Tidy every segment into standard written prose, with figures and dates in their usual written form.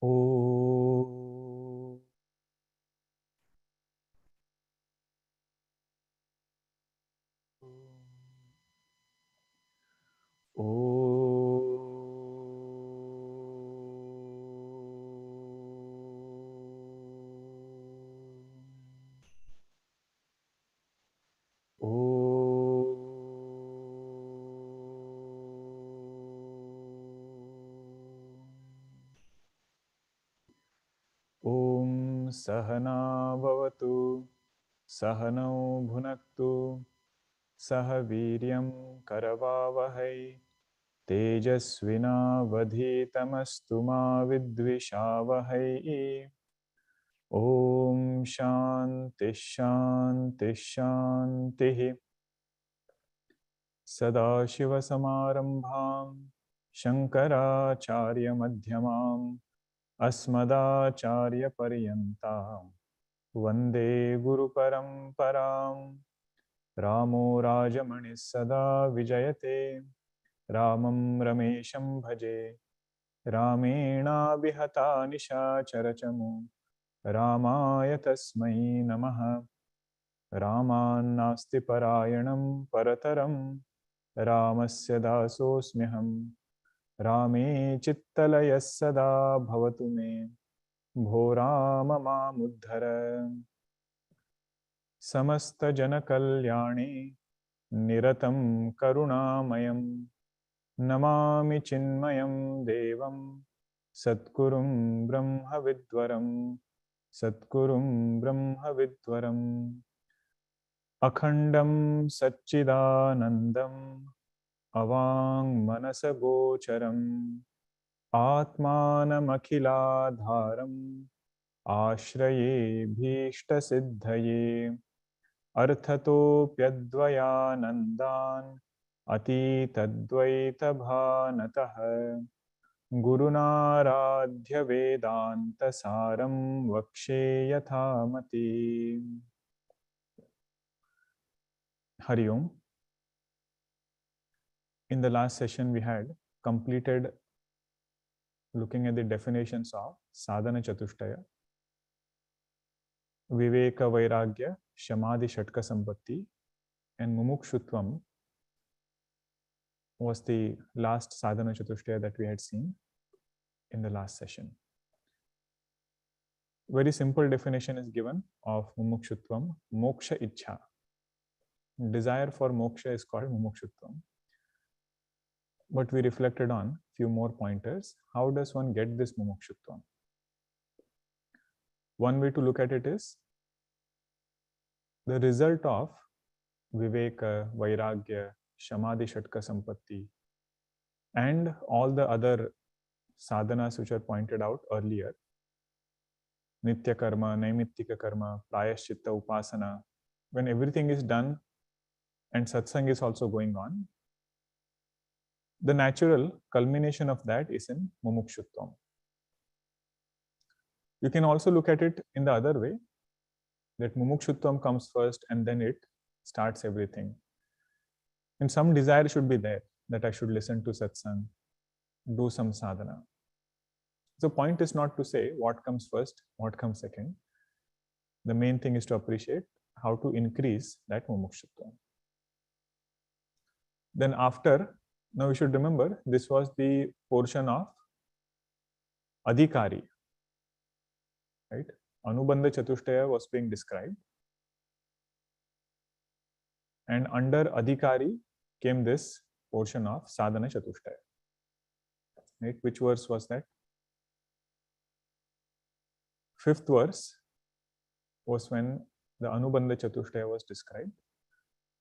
Oh. Om Sahana Bhavatu Sahanau Bhunaktu Saha Viryam Karavavahai Tejasvina Vadhitamastu Ma Vidvishavahai. Om Shanti Shanti Shanti. Sadashiva Samarambham Shankaracharya Madhyamam Asmadacharya Paryantam Vande Guru Paramparam. Ramo Rajamani Sada Vijayate Ramam Ramesham Bhaje Ramena Vihata Nisha Charachamu Ramaya Tasmai Namaha. Raman Nasti Parayanam Parataram Ramasya Dasosmyaham Rame Chittalaya Sada Bhavatu Me Bho Rama Mamuddhara. Samasta Jana Kalyani Niratam Karunamayam Namami Chinmayam Devam Satkurum Brahma Vidwaram Satkurum Brahma Vidwaram Akhandam Satchidanandam Avang Manasagocharam Atmanam Akhiladharam Ashraye Bhishta Siddhaye Arthato Pyadvayanandan Ati Tadvaita Bhanatah Gurunaradhya Vedanta Saram Vakshe Yathamati. Hari Om. In the last session, we had completed looking at the definitions of Sadhana Chatushtaya, Viveka Vairagya, Shamadhi Shatka Sampatti, and Mumukshutvam was the last Sadhana Chatushtaya that we had seen in the last session. Very simple definition is given of Mumukshutvam, Moksha Ichha. Desire for moksha is called Mumukshutvam. But we reflected on few more pointers. How does one get this Mumukshutvam? One way to look at it is the result of Viveka, Vairagya, Shamadhi Shatka Sampatti, and all the other sadhanas which are pointed out earlier. Nitya Karma, Naimittika Karma, Prayaschitta, Upasana. When everything is done and satsang is also going on, the natural culmination of that is in Mumukshutvam. You can also look at it in the other way, that Mumukshutvam comes first and then it starts everything. And some desire should be there, that I should listen to satsang, do some sadhana. The point is not to say what comes first, what comes second. The main thing is to appreciate how to increase that Mumukshutvam. Then after, now we should remember, this was the portion of Adhikari, right? Anubandha Chatushtaya was being described. And under Adhikari came this portion of Sadhana Chatushtaya. Right? Which verse was that? 5th verse was when the Anubandha Chatushtaya was described.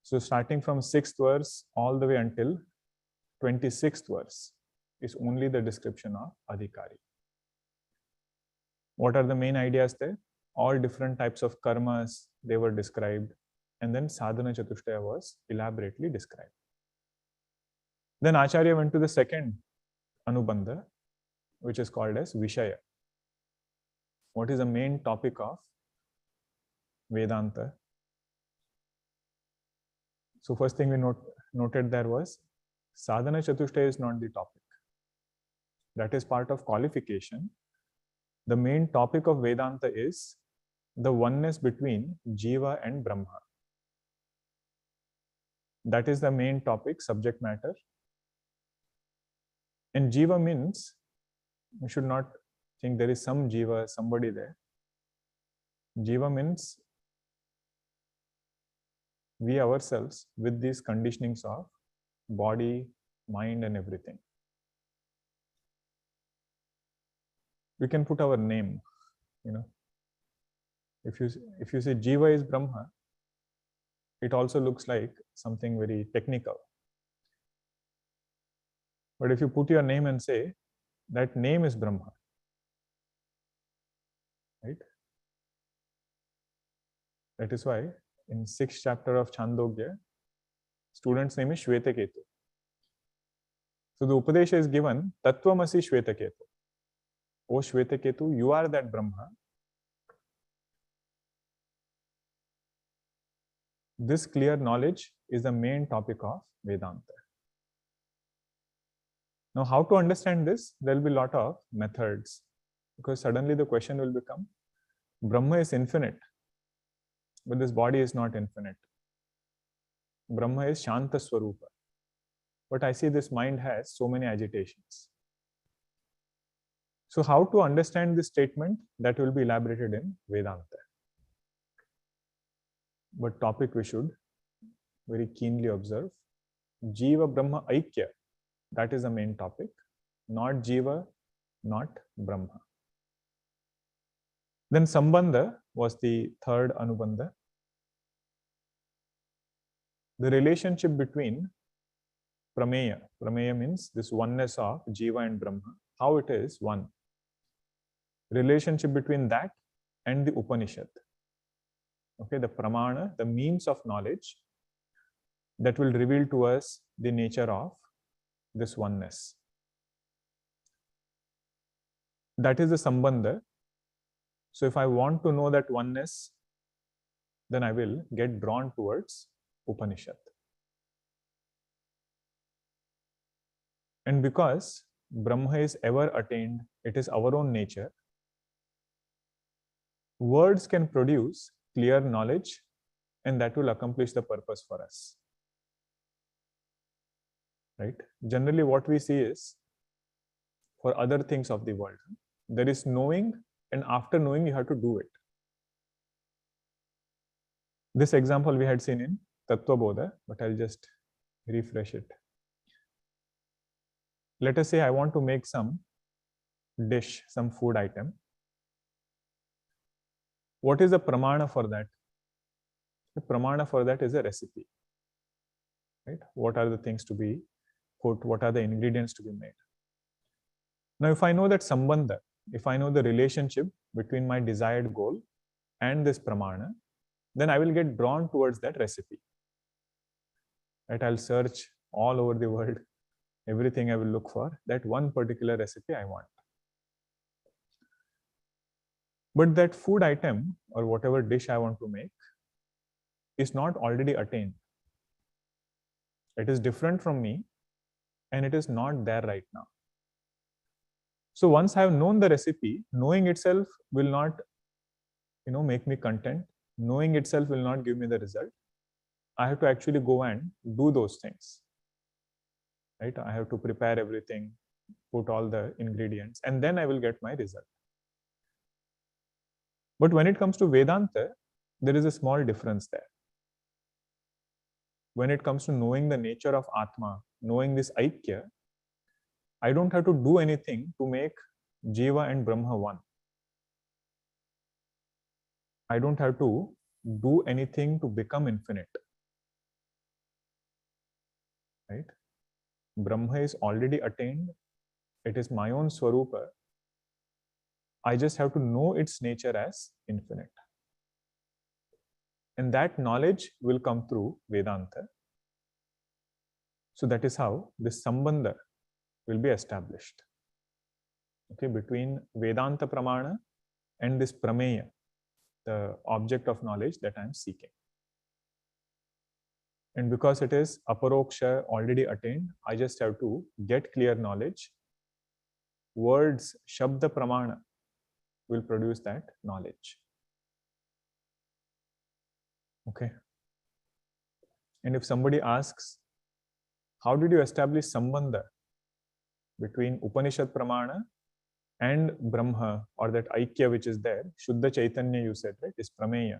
So starting from 6th verse all the way until 26th verse is only the description of Adhikari. What are the main ideas there? All different types of karmas, they were described, and then Sadhana Chatushtaya was elaborately described. Then Acharya went to the second Anubandha, which is called as Vishaya. What is the main topic of Vedanta? So first thing we noted there was Sadhana Chatushtaya is not the topic. That is part of qualification. the main topic of Vedanta is the oneness between Jiva and Brahma. That is the main topic, subject matter. And Jiva means, we should not think there is some Jiva, somebody there. Jiva means we ourselves with these conditionings of body, mind and everything. We can put our name, If you say Jiva is Brahma, it also looks like something very technical. But if you put your name and say that name is Brahma, right? That is why in 6th chapter of Chandogya, student's name is Shvetaketu. So the Upadesha is given, Tattvamasi Shvetaketu. O Shvetaketu, you are that Brahma. This clear knowledge is the main topic of Vedanta. Now, how to understand this? There will be a lot of methods, because suddenly the question will become, Brahma is infinite, but this body is not infinite. Brahma is Shanta Swarupa. But I see this mind has so many agitations. So how to understand this statement? That will be elaborated in Vedanta. But topic we should very keenly observe. Jiva Brahma Aikya, that is the main topic. Not Jiva, not Brahma. Then Sambandha was the third Anubandha. The relationship between Prameya. Prameya means this oneness of Jiva and Brahma. How it is one. Relationship between that and the Upanishad. Okay, the Pramana, the means of knowledge that will reveal to us the nature of this oneness. That is the Sambandha. So if I want to know that oneness, then I will get drawn towards Upanishad. And because Brahma is ever attained, it is our own nature, words can produce clear knowledge, and that will accomplish the purpose for us. Right? Generally, what we see is, for other things of the world, there is knowing, and after knowing, you have to do it. This example we had seen in Tattva Bodha, but I'll just refresh it. Let us say I want to make some dish, some food item. What is the pramana for that? The pramana for that is a recipe. Right? What are the things to be put? What are the ingredients to be made? Now, if I know that Sambandha, if I know the relationship between my desired goal and this pramana, then I will get drawn towards that recipe. Right? I'll search all over the world, everything I will look for, that one particular recipe I want. But that food item or whatever dish I want to make is not already attained. It is different from me and it is not there right now. So once I have known the recipe, knowing itself will not make me content. Knowing itself will not give me the result. I have to actually go and do those things. Right? I have to prepare everything, put all the ingredients, and then I will get my result. But when it comes to Vedanta, there is a small difference there. When it comes to knowing the nature of Atma, knowing this Aikya, I don't have to do anything to make Jiva and Brahma one. I don't have to do anything to become infinite. Right? Brahma is already attained. It is my own Swarupa. I just have to know its nature as infinite. And that knowledge will come through Vedanta. So that is how this Sambandha will be established. Okay, between Vedanta Pramana and this Prameya, the object of knowledge that I am seeking. And because it is Aparoksha already attained, I just have to get clear knowledge. Words, Shabda Pramana, will produce that knowledge. Okay. And if somebody asks, how did you establish Sambandha between Upanishad Pramana and Brahma, or that Aikya which is there, Shuddha Chaitanya you said, right, is Prameya.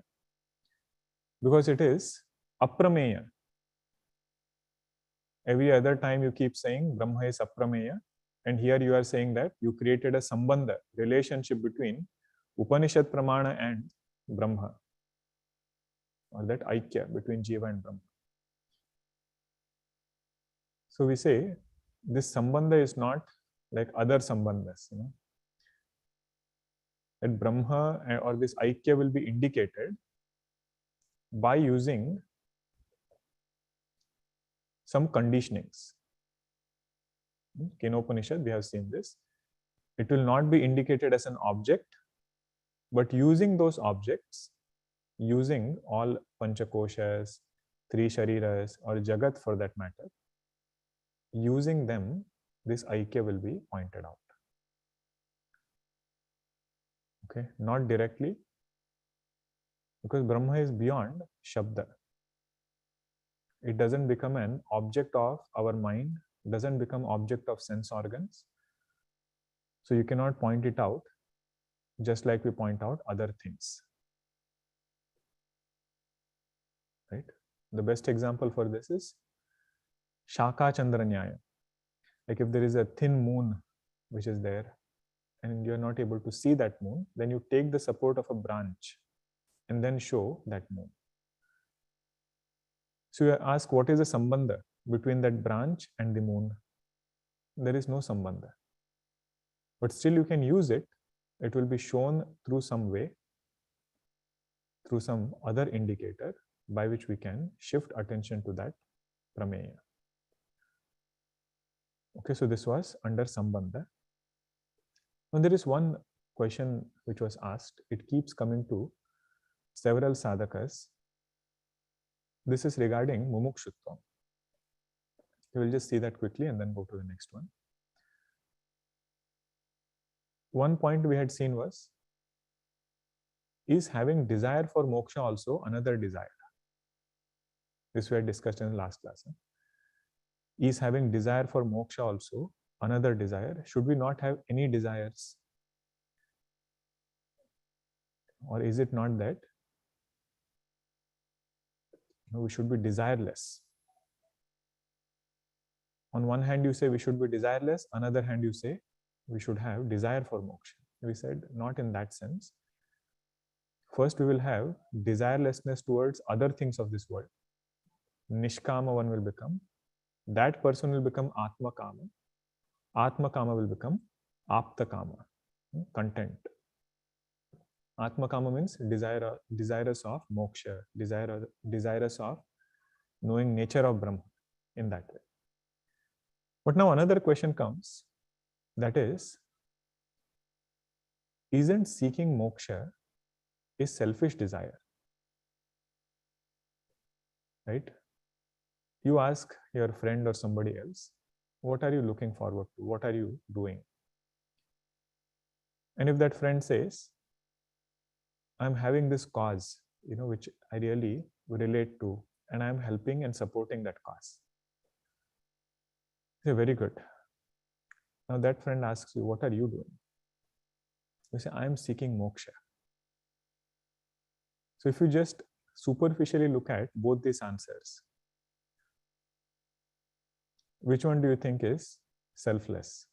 Because it is Aprameya. Every other time you keep saying Brahma is Aprameya, and here you are saying that you created a Sambandha, relationship between Upanishad Pramana and Brahma, or that Aikya between Jiva and Brahma. So we say this Sambandha is not like other Sambandhas, that Brahma or this Aikya will be indicated by using some conditionings. In Upanishad, we have seen this. It will not be indicated as an object, but using those objects, using all Panchakoshas, Three Shariras, or Jagat for that matter, using them, this Aikya will be pointed out. Okay, not directly, because Brahma is beyond Shabda. It doesn't become an object of our mind, doesn't become object of sense organs. So you cannot point it out just like we point out other things. Right? The best example for this is Shaka Chandra Nyaya. Like if there is a thin moon which is there and you are not able to see that moon, then you take the support of a branch and then show that moon. So you ask, what is the Sambandha between that branch and the moon? There is no Sambandha. But still you can use it. It will be shown through some way, through some other indicator by which we can shift attention to that Prameya. Okay, so this was under Sambandha. Now there is one question which was asked. It keeps coming to several sadhakas. This is regarding mumukshutvam. We will just see that quickly and then go to the next one. One point we had seen was, is having desire for moksha also another desire? This we had discussed in the last class. Is having desire for moksha also another desire? Should we not have any desires? Or is it not that we should be desireless? On one hand you say we should be desireless, another hand you say we should have desire for moksha. We said not in that sense. First we will have desirelessness towards other things of this world. Nishkama one will become. That person will become Atma Kama. Atma Kama will become Apta Kama, content. Atma Kama means desirous of moksha, desirous of knowing nature of Brahma in that way. But now another question comes, that is, isn't seeking moksha a selfish desire? Right? You ask your friend or somebody else, what are you looking forward to? What are you doing? And if that friend says, I'm having this cause, which I really relate to, and I'm helping and supporting that cause. Okay, very good. Now that friend asks you, what are you doing? You say, I'm seeking moksha. So if you just superficially look at both these answers, which one do you think is selfless?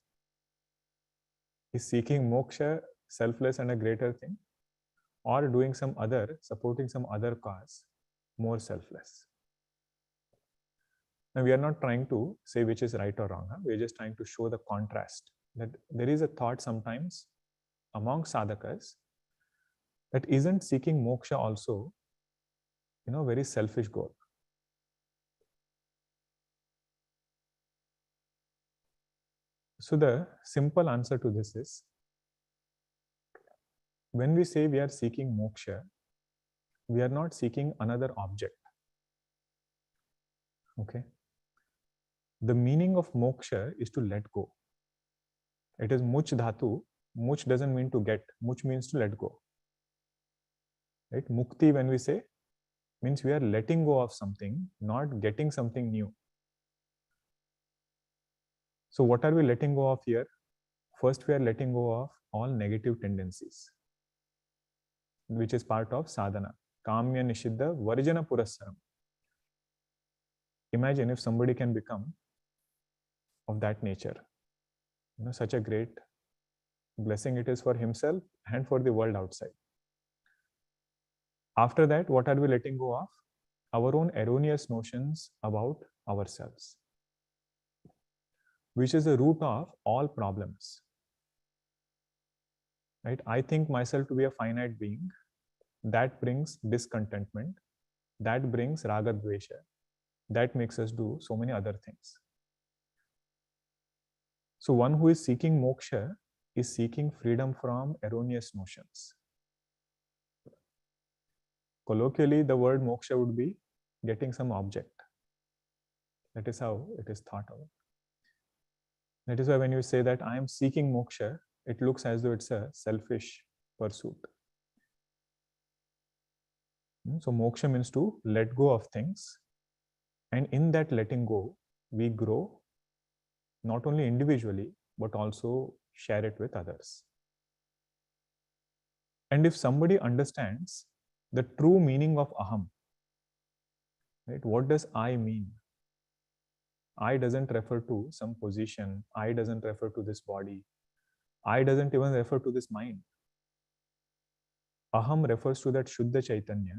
Is seeking moksha selfless and a greater thing? Or doing some other, supporting some other cause, more selfless? Now we are not trying to say which is right or wrong. We are just trying to show the contrast. That there is a thought sometimes among sadhakas that isn't seeking moksha also, very selfish goal. So the simple answer to this is, when we say we are seeking moksha, we are not seeking another object. Okay? The meaning of moksha is to let go. It is much dhatu, much doesn't mean to get, much means to let go. Right? Mukti, when we say, means we are letting go of something, not getting something new. So what are we letting go of here? First, we are letting go of all negative tendencies, which is part of sadhana. Kamya Nishiddha Varjana Purassaram. Imagine if somebody can become of that nature. Such a great blessing it is for himself and for the world outside. After that, what are we letting go of? Our own erroneous notions about ourselves, which is the root of all problems. Right? I think myself to be a finite being. That brings discontentment. That brings raga dvesha. That makes us do so many other things. So one who is seeking moksha is seeking freedom from erroneous notions. Colloquially, the word moksha would be getting some object. That is how it is thought of. That is why when you say that I am seeking moksha, it looks as though it's a selfish pursuit. So moksha means to let go of things. And in that letting go, we grow not only individually, but also share it with others. And if somebody understands the true meaning of aham, right? What does I mean? I doesn't refer to some position. I doesn't refer to this body. I doesn't even refer to this mind. Aham refers to that Shuddha Chaitanya,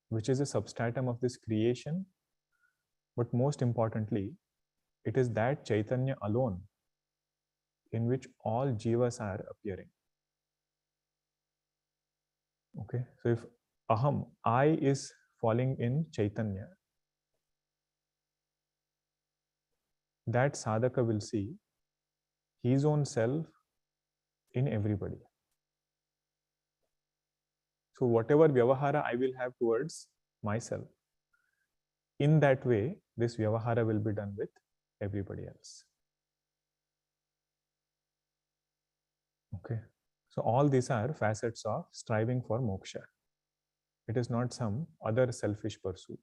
which is a substratum of this creation. But most importantly, it is that Chaitanya alone in which all jivas are appearing. Okay, so if aham, I is falling in Chaitanya, that sadhaka will see his own self in everybody. So whatever vyavahara I will have towards myself, in that way, this vyavahara will be done with everybody else. Okay, so all these are facets of striving for moksha. It is not some other selfish pursuit.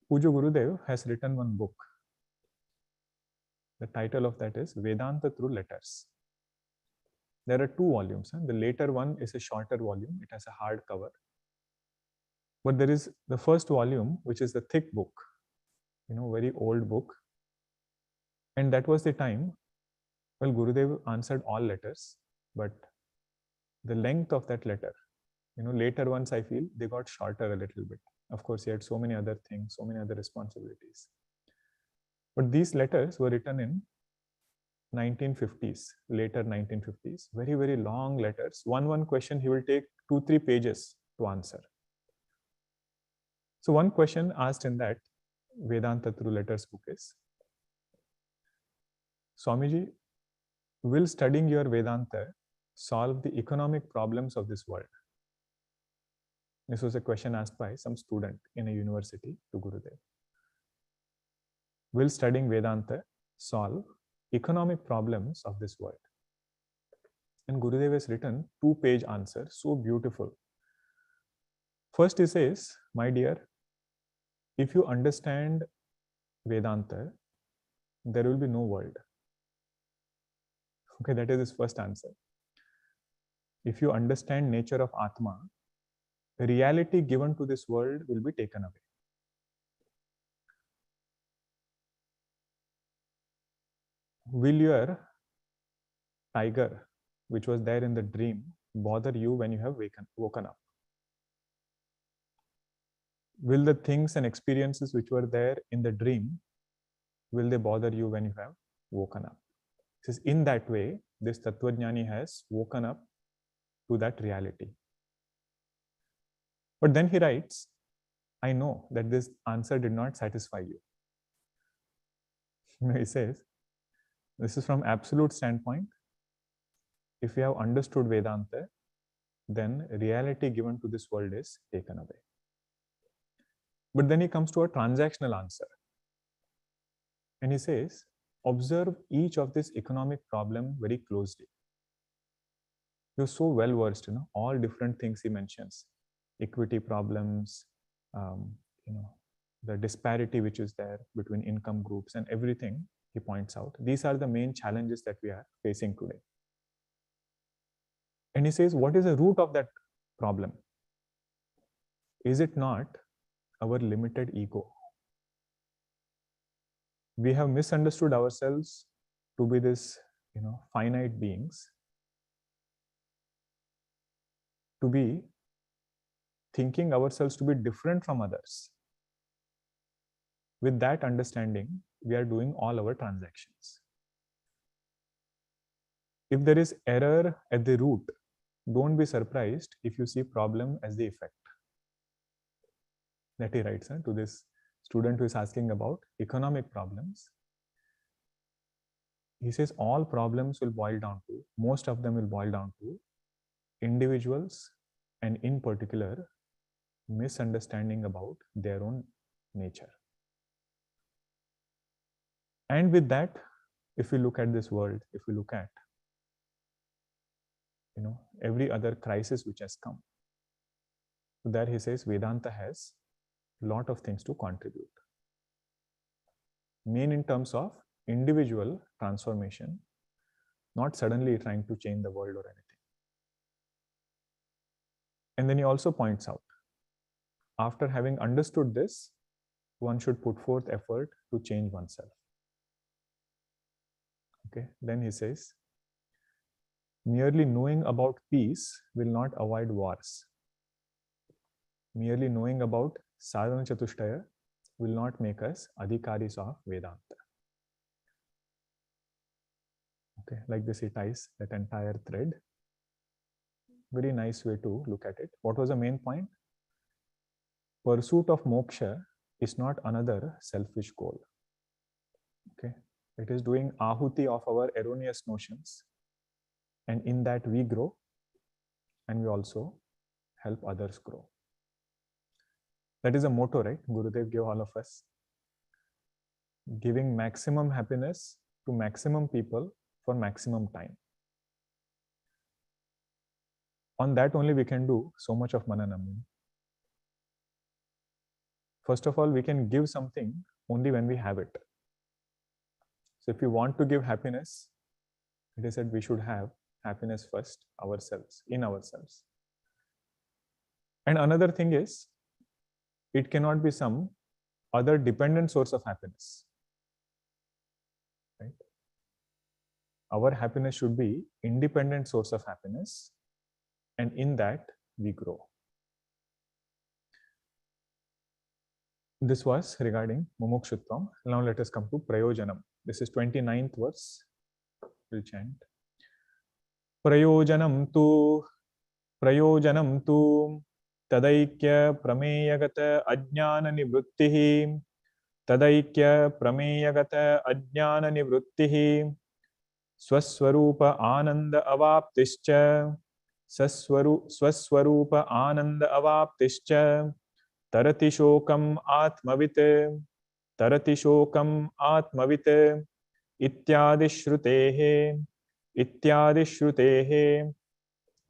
Puja Gurudev has written one book. The title of that is Vedanta Through Letters. There are 2 volumes. The later one is a shorter volume. It has a hard cover. But there is the first volume, which is the thick book, very old book. And that was the time, well, Gurudev answered all letters, but the length of that letter, later ones I feel they got shorter a little bit. Of course, he had so many other things, so many other responsibilities. But these letters were written in 1950s, later 1950s, very, very long letters. One question he will take 2-3 pages to answer. So one question asked in that Vedanta Through Letters book is, Swamiji, will studying your Vedanta solve the economic problems of this world? This was a question asked by some student in a university to Gurudev. Will studying Vedanta solve economic problems of this world? And Gurudev has written 2-page answer, so beautiful. First he says, my dear, if you understand Vedanta, there will be no world. Okay, that is his first answer. If you understand nature of Atma, reality given to this world will be taken away. Will your tiger, which was there in the dream, bother you when you have woken up? Will the things and experiences which were there in the dream, will they bother you when you have woken up? Says in that way, this Tattvajnani has woken up to that reality. But then he writes, I know that this answer did not satisfy you. He says, this is from absolute standpoint. If you have understood Vedanta, then reality given to this world is taken away. But then he comes to a transactional answer. And he says, observe each of this economic problem very closely. You're so well versed, all different things he mentions, equity problems, um, you know, the disparity which is there between income groups and everything he points out. These are the main challenges that we are facing today. And he says, what is the root of that problem? Is it not our limited ego? We have misunderstood ourselves to be this, finite beings, to be thinking ourselves to be different from others. With that understanding, we are doing all our transactions. If there is error at the root, don't be surprised if you see problem as the effect. That he writes to this student who is asking about economic problems. He says all problems will boil down to, most of them will boil down to individuals, and in particular, misunderstanding about their own nature. And with that, if we look at this world, if we look at every other crisis which has come, so there he says Vedanta has a lot of things to contribute. Main in terms of individual transformation, not suddenly trying to change the world or anything. And then he also points out, after having understood this, one should put forth effort to change oneself. Okay, then he says, merely knowing about peace will not avoid wars. Merely knowing about sadhana chatushtaya will not make us adhikaris of Vedanta. Okay, like this he ties that entire thread. Very nice way to look at it. What was the main point? Pursuit of moksha is not another selfish goal. Okay, it is doing ahuti of our erroneous notions, and in that we grow, and we also help others grow. That is a motto, right? Gurudev gave all of us. Giving maximum happiness to maximum people for maximum time. On that only we can do so much of mananam. First of all, we can give something only when we have it. So if we want to give happiness, it is said we should have happiness first ourselves, in ourselves. And another thing is, it cannot be some other dependent source of happiness. Right? Our happiness should be independent source of happiness, and in that we grow. This was regarding Mumukshutvam. Now let us come to Prayojanam. This is 29th verse. We'll chant. Prayojanam tu tadaikya prameyagata ajnana nivrittihi tadaikya prameyagata ajnana nivrittihi swaswarupa ananda avaptischa swaswarupa ananda avaptischa tarati shokam atmavite ityadi shrutehe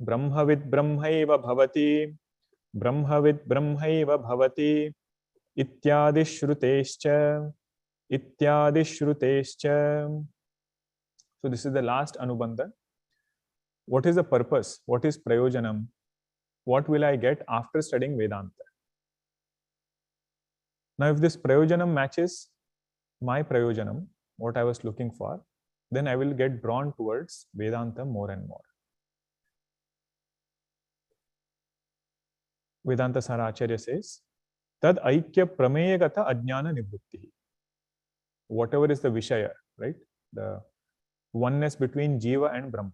brahmavid brahmaiva bhavati ityadi shrutescha. So this is the last Anubandha. What is the purpose? What is Prayojanam? What will I get after studying Vedanta? Now if this Prayojanam matches my Prayojanam, what I was looking for, then I will get drawn towards Vedanta more and more. Vedantasara Acharya says, Tad aikya prameyagata ajnana nivritti. Whatever is the Vishaya, right? The oneness between Jiva and Brahma.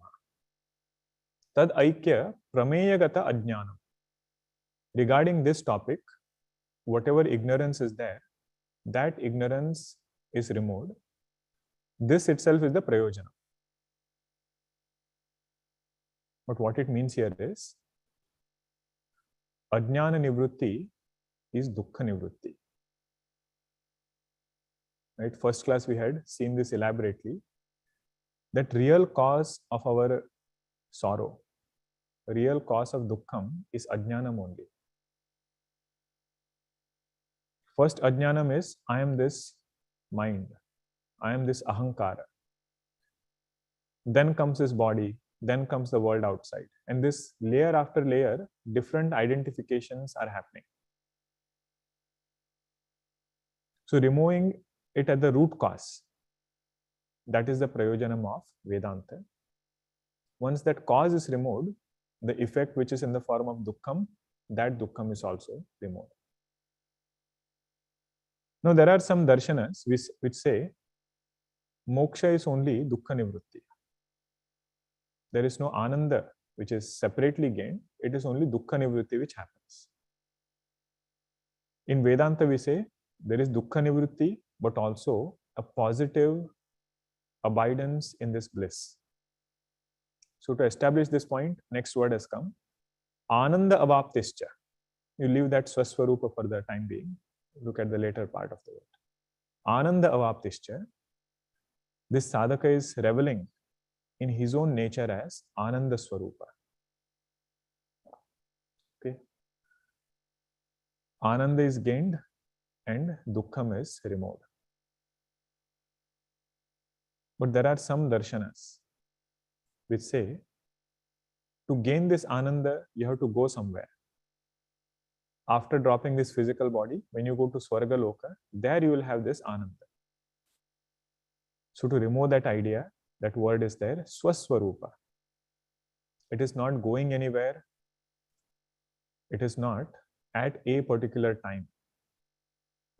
Tad aikya prameyagata ajnanam. Regarding this topic, whatever ignorance is there, that ignorance is removed. This itself is the Prayojanam. But what it means here is, ajnana nivritti is dukkha nivritti. Right? First class we had seen this elaborately, that real cause of our sorrow, real cause of dukkham is ajnanam only. First ajnanam is, I am this mind, I am this ahankara. Then comes this body, then comes the world outside. And this layer after layer, different identifications are happening. So removing it at the root cause, that is the Prayojanam of Vedanta. Once that cause is removed, the effect which is in the form of dukkham, that dukkham is also removed. Now there are some darshanas which say moksha is only dukkha nivrutti. There is no ananda which is separately gained. It is only dukkha nivrutti which happens. In Vedanta we say there is dukkha nivrutti, but also a positive abidance in this bliss. So to establish this point, next word has come. Ananda avaptischa. You leave that swaswarupa for the time being. Look at the later part of the word. Ananda avaptischa. This sadhaka is reveling in his own nature as Ananda Swarupa. Okay. Ananda is gained and dukkham is removed. But there are some darshanas which say to gain this Ananda, you have to go somewhere. After dropping this physical body, when you go to Swarga Loka, there you will have this Ananda. So to remove that idea, that word is there, Swaswarupa. It is not going anywhere. It is not at a particular time.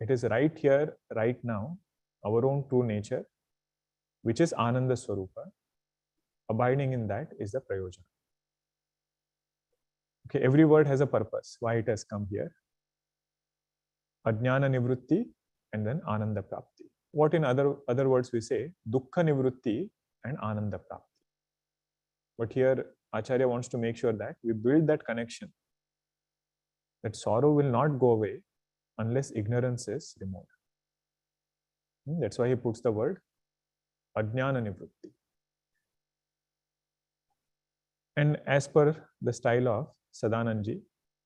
It is right here, right now, our own true nature, which is Ananda Swarupa. Abiding in that is the Prayojana. Okay, every word has a purpose, why it has come here. Ajnana Nivrutti and then Ananda Prapti. What in other words we say, Dukkha Nivrutti and Ananda Prapti. But here Acharya wants to make sure that we build that connection, that sorrow will not go away unless ignorance is removed. That's why he puts the word Ajnana Nivrutti. And as per the style of Sadanandji,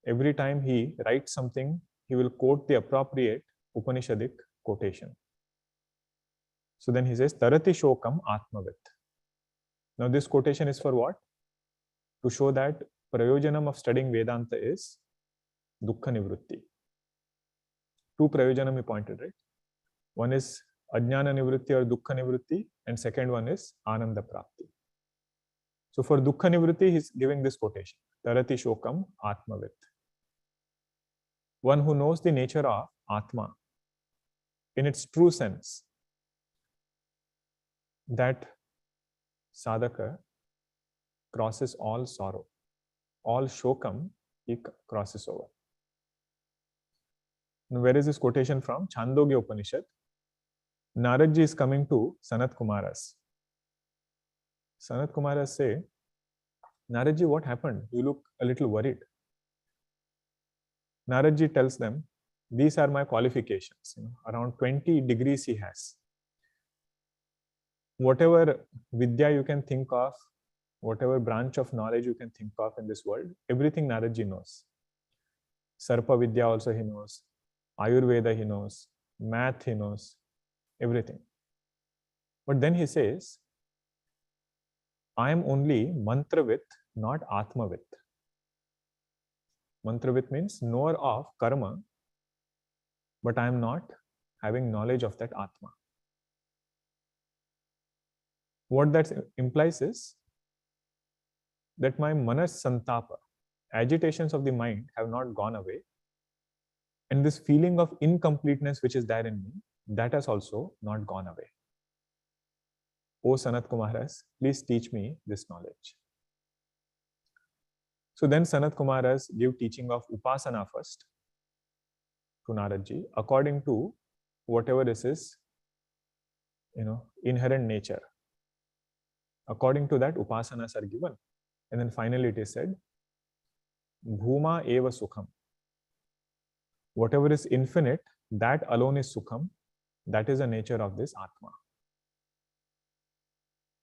every time he writes something, he will quote the appropriate Upanishadic quotation. So then he says, Tarati Shokam Atmavit. Now this quotation is for what? To show that Prayojanam of studying Vedanta is Dukkha Nivrutti. Two Prayojanam he pointed, right? One is Ajnana Nivrutti or Dukkha Nivrutti, and second one is Ananda Prapti. So for Dukkha Nivrutti, he's giving this quotation, Tarati Shokam Atmavit. One who knows the nature of Atma in its true sense, that sadhaka crosses all sorrow, all shokam he crosses over. Now, where is this quotation from? Chandogya Upanishad. Naradji is coming to Sanat Kumaras. Sanat Kumaras say, Naradji, what happened? You look a little worried. Naradji tells them, these are my qualifications. Around 20 degrees he has. Whatever vidya you can think of, whatever branch of knowledge you can think of in this world, everything Naradji knows. Sarpa Vidya also he knows. Ayurveda he knows. Math he knows. Everything. But then he says, I am only mantravit, not atmavit. Mantravit means knower of karma, but I am not having knowledge of that atma. What that implies is that my manas santapa, agitations of the mind, have not gone away. And this feeling of incompleteness which is there in me, that has also not gone away. O Sanat Kumaras, please teach me this knowledge. So then Sanat Kumaras give teaching of Upasana first to Naradji, according to whatever is his inherent nature. According to that, Upasanas are given. And then finally it is said, Bhuma eva sukham. Whatever is infinite, that alone is sukham. That is the nature of this Atma.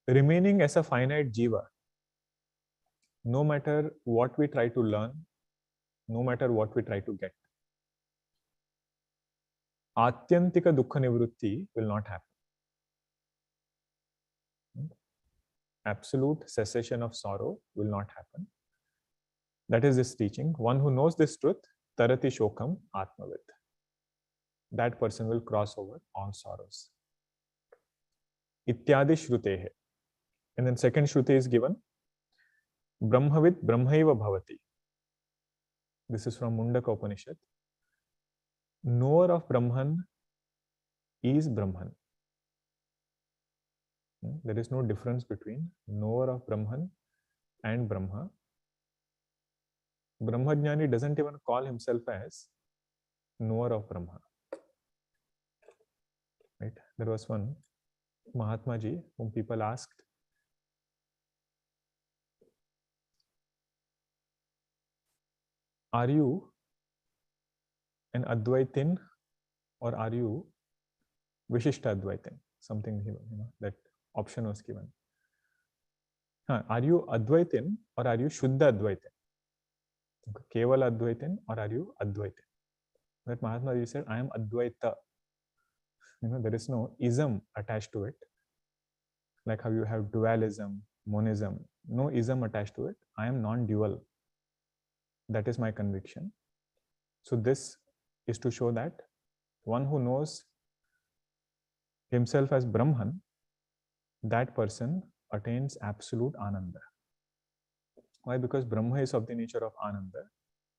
Remaining as a finite Jiva, no matter what we try to learn, no matter what we try to get, Atyantika Dukkha Nivrutti will not happen. Absolute cessation of sorrow will not happen. That is this teaching. One who knows this truth, Tarati Shokam Atmavit. That person will cross over all sorrows. Ityadi Shrutehe. And then second Shruti is given. Brahmavit Brahmaiva Bhavati. This is from Mundaka Upanishad. Knower of Brahman is Brahman. There is no difference between knower of Brahman and Brahma. Brahmajnani doesn't even call himself as knower of Brahma. Right? There was one Mahatma Ji whom people asked, are you an Advaitin or are you Vishishta Advaitin? Something, that option was given. Are you Advaitin or are you Shuddha Advaitin? Keval Advaitin or are you Advaitin? That Mahatma Ji said, I am Advaita. There is no ism attached to it. Like how you have dualism, monism. No ism attached to it. I am non-dual. That is my conviction. So this is to show that one who knows himself as Brahman, that person attains absolute Ananda. Why? Because Brahma is of the nature of Ananda,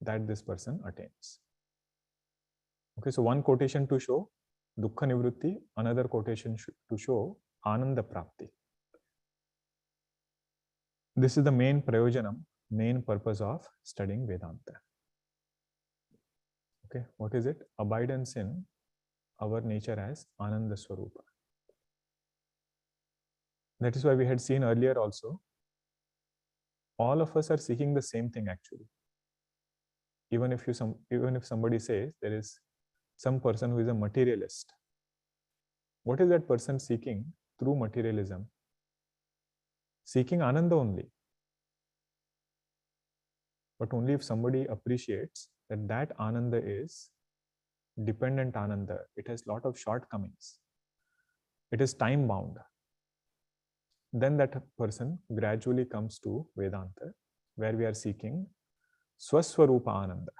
that this person attains. Okay, so one quotation to show Dukkha Nivrutti, another quotation to show Ananda Prapti. This is the main Prayojanam, main purpose of studying Vedanta. Okay, what is it? Abidance in our nature as Ananda Swarupa. That is why we had seen earlier also, all of us are seeking the same thing actually. Even if somebody says there is some person who is a materialist, what is that person seeking through materialism? Seeking Ananda only. But only if somebody appreciates that that Ananda is dependent Ananda. It has a lot of shortcomings. It is time bound. Then that person gradually comes to Vedanta, where we are seeking Swaswarupa Ananda.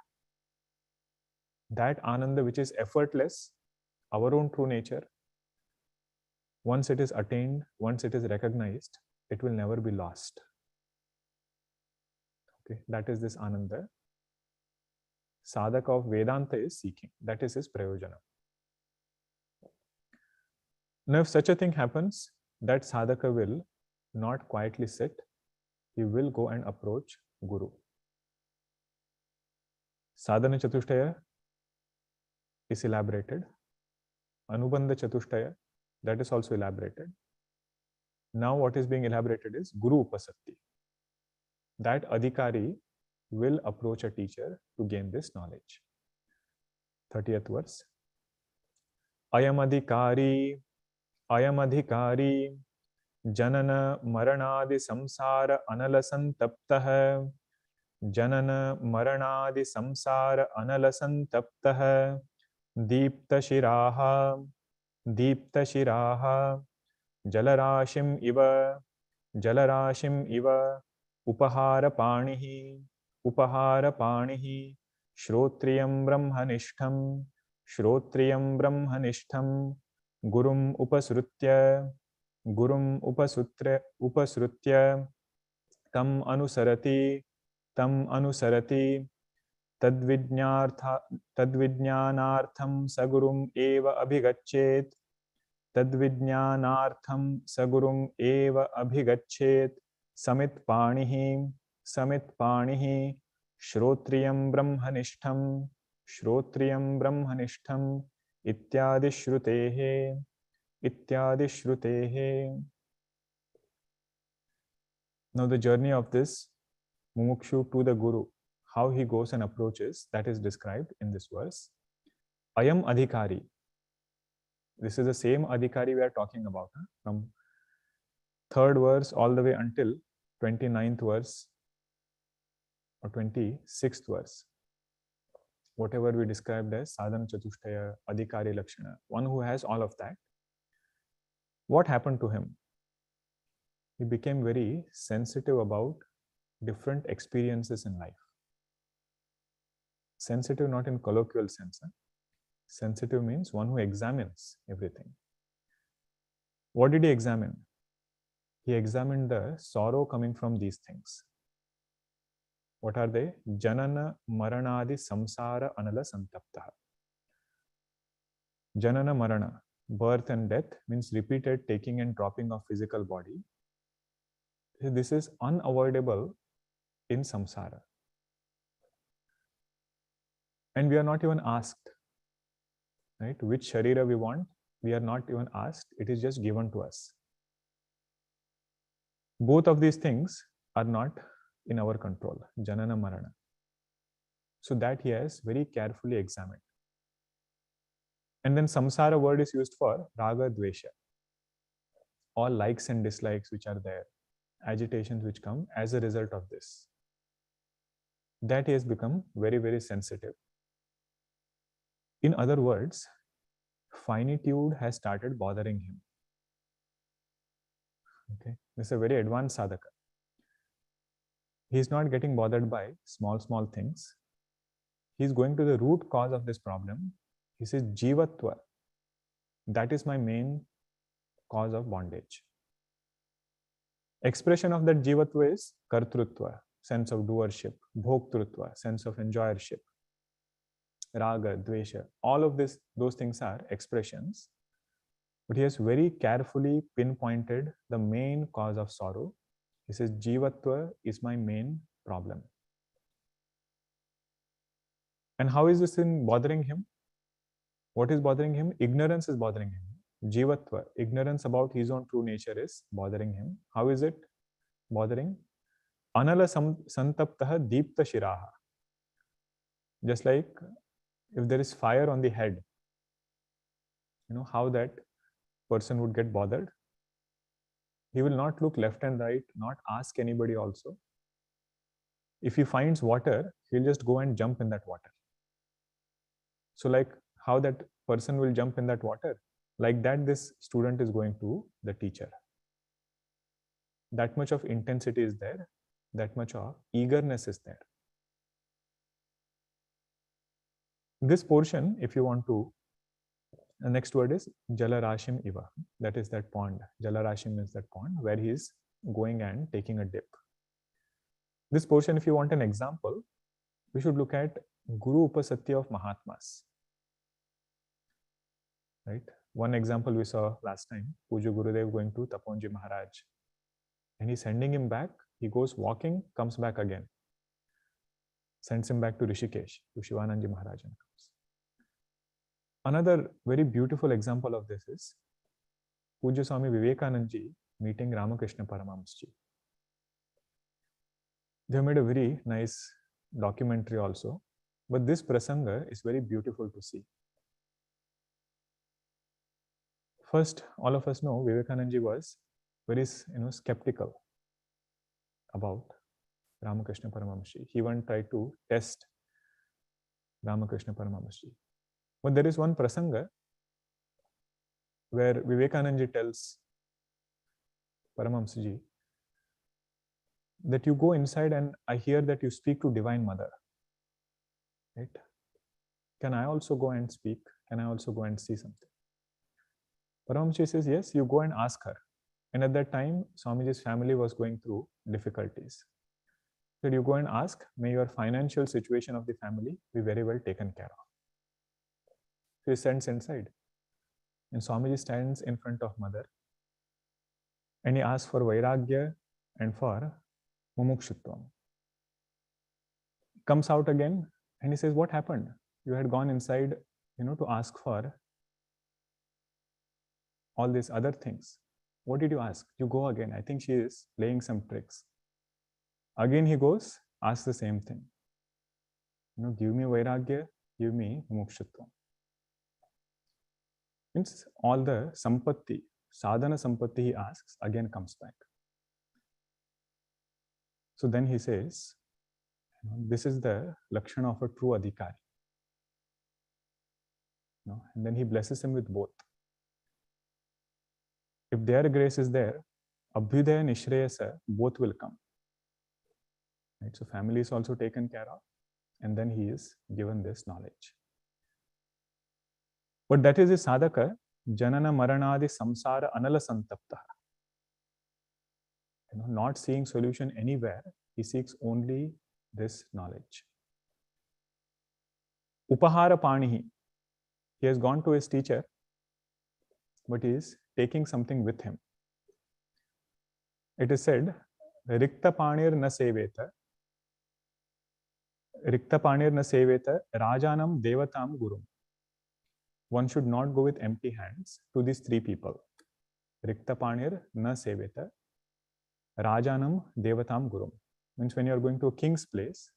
That Ananda which is effortless, our own true nature, once it is attained, once it is recognized, it will never be lost. Okay, that is this Ananda. Sadhaka of Vedanta is seeking. That is his Prayojanam. Now, if such a thing happens, that sadhaka will not quietly sit. He will go and approach Guru. Sadhana Chatushtaya is elaborated. Anubandha Chatushtaya, that is also elaborated. Now what is being elaborated is Guru Upasatti. That Adhikari will approach a teacher to gain this knowledge. 30th verse. Ayam Adhikari Janana Maranadi Samsara Analasantaptah Janana Maranadi Samsara Analasantaptah Deepta Shiraha Jalarashim Iva Upahara Panihi Shrotriyam Brahmanishtham Gurum Upasrutya Tam Anusarati Tadvijnanartham Sagurum Eva Abhigachet Samit Panihi Shrotriyam Brahmanishtham Ityadi Shrutehe. Now the journey of this Mumukshu to the Guru, how he goes and approaches, that is described in this verse. Ayam Adhikari. This is the same adhikari we are talking about, from 3rd verse all the way until 29th verse or 26th verse. Whatever we described as sadhana chatushtaya, adhikari lakshana, one who has all of that. What happened to him? He became very sensitive about different experiences in life. Sensitive not in colloquial sense. Sensitive means one who examines everything. What did he examine? He examined the sorrow coming from these things. What are they? Janana maranadi samsara anala santaptaha. Janana marana, birth and death, means repeated taking and dropping of physical body. This is unavoidable in samsara. And we are not even asked, right? Which sharira we want, we are not even asked. It is just given to us. Both of these things are not in our control, janana marana. So that he has very carefully examined. And then samsara word is used for raga dvesha. All likes and dislikes which are there, agitations which come as a result of this. That he has become very, very sensitive. In other words, finitude has started bothering him. Okay, this is a very advanced sadhaka. He is not getting bothered by small things. He is going to the root cause of this problem. He says, jivatva. That is my main cause of bondage. Expression of that jivatva is kartrutva, sense of doership, bhoktrutva, sense of enjoyership, raga, dvesha. All of those things are expressions. But he has very carefully pinpointed the main cause of sorrow. He says, jivatva is my main problem. And how is this in bothering him? What is bothering him? Ignorance is bothering him. Jivatva, ignorance about his own true nature is bothering him. How is it bothering? Anala santaptaha deepta shiraha. Just like if there is fire on the head, you know how that person would get bothered? He will not look left and right, not ask anybody also. If he finds water, he'll just go and jump in that water. So like how that person will jump in that water, like that this student is going to the teacher. That much of intensity is there, that much of eagerness is there. This portion, if you want to, the next word is Jalarashim Iva. That is that pond. Jalarashim is that pond where he is going and taking a dip. This portion, if you want an example, we should look at Guru Upasatya of Mahatmas. Right? One example we saw last time, Puja Gurudev going to Taponji Maharaj. And he's sending him back. He goes walking, comes back again. Sends him back to Rishikesh, to Shivananji Maharaj. Another very beautiful example of this is Puja Swami Vivekananda meeting Ramakrishna Paramahamsa. They have made a very nice documentary also. But this prasanga is very beautiful to see. First, all of us know Vivekananda was very skeptical about Ramakrishna Paramahamsa. He even tried to test Ramakrishna Paramahamsa. But there is one prasanga where Vivekananda tells Paramahamsa that you go inside and I hear that you speak to Divine Mother. Right? Can I also go and speak? Can I also go and see something? Paramahamsa says, yes, you go and ask her. And at that time, Swamiji's family was going through difficulties. So you go and ask, may your financial situation of the family be very well taken care of. So he sends inside. And Swamiji stands in front of Mother. And he asks for Vairagya and for Mumukshutvam. Comes out again and he says, what happened? You had gone inside, to ask for all these other things. What did you ask? You go again. I think she is playing some tricks. Again he goes, asks the same thing. Give me Vairagya, give me Mumukshutvam. Means all the sampatti, sadhana sampatti he asks again comes back. So then he says, this is the lakshana of a true adhikari. And then he blesses him with both. If their grace is there, abhyudaya nishreyasa, both will come. Right? So family is also taken care of, and then he is given this knowledge. But that is the sadhaka, janana maranadi samsara anala santapta. Not seeing solution anywhere, he seeks only this knowledge. Upahara panihi, he has gone to his teacher, but he is taking something with him. It is said, Rikta panir na seveta, Rajanam Devatam Gurum. One should not go with empty hands to these three people. Rikta panir na seveta, Rajanam Devatam Gurum. Means when you are going to a king's place,